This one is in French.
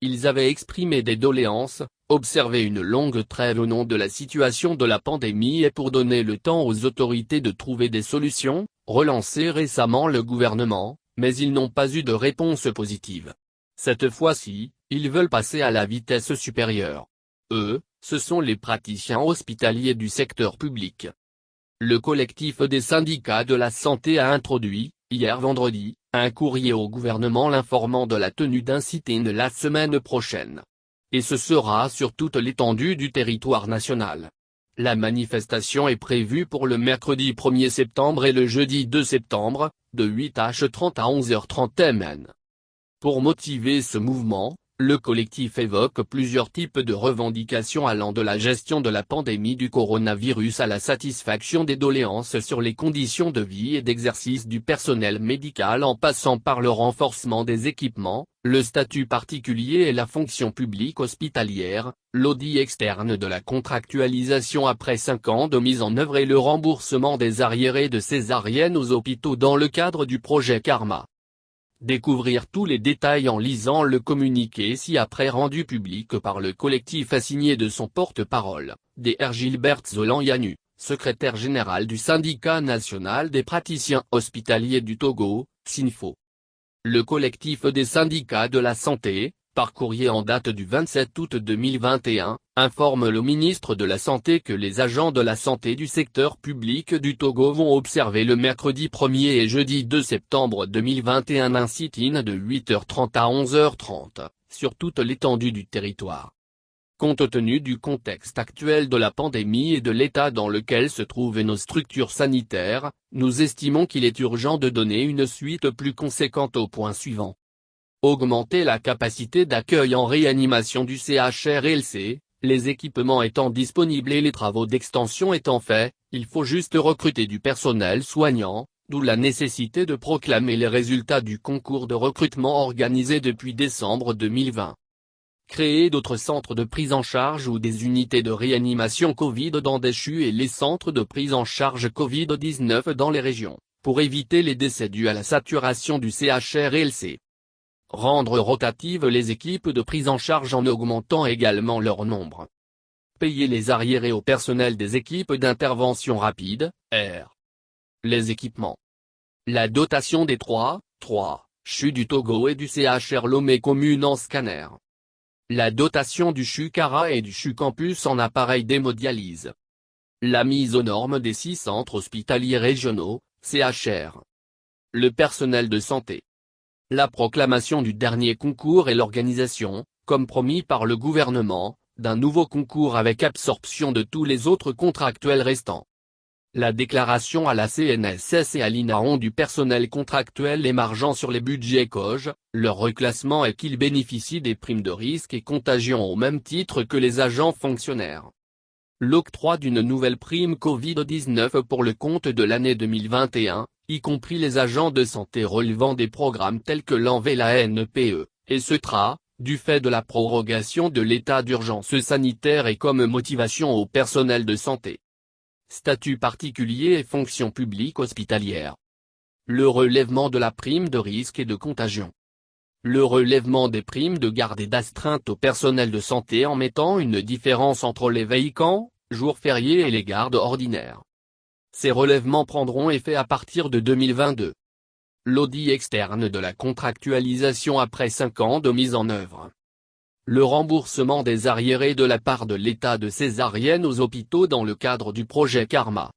ils avaient exprimé des doléances, observé une longue trêve au nom de la situation de la pandémie et pour donner le temps aux autorités de trouver des solutions, relancé récemment le gouvernement, mais ils n'ont pas eu de réponse positive. Cette fois-ci, ils veulent passer à la vitesse supérieure. Eux, ce sont les praticiens hospitaliers du secteur public. Le collectif des syndicats de la santé a introduit, hier vendredi, un courrier au gouvernement l'informant de la tenue d'un sit-in la semaine prochaine. Et ce sera sur toute l'étendue du territoire national. La manifestation est prévue pour le mercredi 1er septembre et le jeudi 2 septembre, de 8h30 à 11h30 MN. Pour motiver ce mouvement, le collectif évoque plusieurs types de revendications allant de la gestion de la pandémie du coronavirus à la satisfaction des doléances sur les conditions de vie et d'exercice du personnel médical en passant par le renforcement des équipements, le statut particulier et la fonction publique hospitalière, l'audit externe de la contractualisation après 5 ans de mise en œuvre et le remboursement des arriérés de césariennes aux hôpitaux dans le cadre du projet Karma. Découvrir tous les détails en lisant le communiqué ci-après rendu public par le collectif assigné de son porte-parole, Dr Gilbert Zolan-Yanu, secrétaire général du syndicat national des praticiens hospitaliers du Togo, SINFO. Le collectif des syndicats de la santé, par courrier en date du 27 août 2021, informe le ministre de la Santé que les agents de la santé du secteur public du Togo vont observer le mercredi 1er et jeudi 2 septembre 2021 un sit-in de 8h30 à 11h30, sur toute l'étendue du territoire. Compte tenu du contexte actuel de la pandémie et de l'état dans lequel se trouvent nos structures sanitaires, nous estimons qu'il est urgent de donner une suite plus conséquente au point suivant. Augmenter la capacité d'accueil en réanimation du CHRLC, les équipements étant disponibles et les travaux d'extension étant faits, il faut juste recruter du personnel soignant, d'où la nécessité de proclamer les résultats du concours de recrutement organisé depuis décembre 2020. Créer d'autres centres de prise en charge ou des unités de réanimation Covid dans des CHU et les centres de prise en charge Covid-19 dans les régions, pour éviter les décès dus à la saturation du CHRLC. Rendre rotatives les équipes de prise en charge en augmentant également leur nombre. Payer les arriérés au personnel des équipes d'intervention rapide, R. Les équipements. La dotation des 3 CHU du Togo et du CHR Lomé commune en scanner. La dotation du CHU Kara et du CHU Campus en appareil d'hémodialyse. La mise aux normes des 6 centres hospitaliers régionaux, CHR. Le personnel de santé. La proclamation du dernier concours et l'organisation, comme promis par le gouvernement, d'un nouveau concours avec absorption de tous les autres contractuels restants. La déclaration à la CNSS et à l'INAON du personnel contractuel émargeant sur les budgets COG, leur reclassement et qu'ils bénéficient des primes de risque et contagion au même titre que les agents fonctionnaires. L'octroi d'une nouvelle prime Covid-19 pour le compte de l'année 2021, y compris les agents de santé relevant des programmes tels que l'ANVE, et CETRA, du fait de la prorogation de l'état d'urgence sanitaire et comme motivation au personnel de santé. Statut particulier et fonction publique hospitalière. Le relèvement de la prime de risque et de contagion. Le relèvement des primes de garde et d'astreinte au personnel de santé en mettant une différence entre les vacances, jours fériés et les gardes ordinaires. Ces relèvements prendront effet à partir de 2022. L'audit externe de la contractualisation après 5 ans de mise en œuvre. Le remboursement des arriérés de la part de l'État de césariennes aux hôpitaux dans le cadre du projet Karma.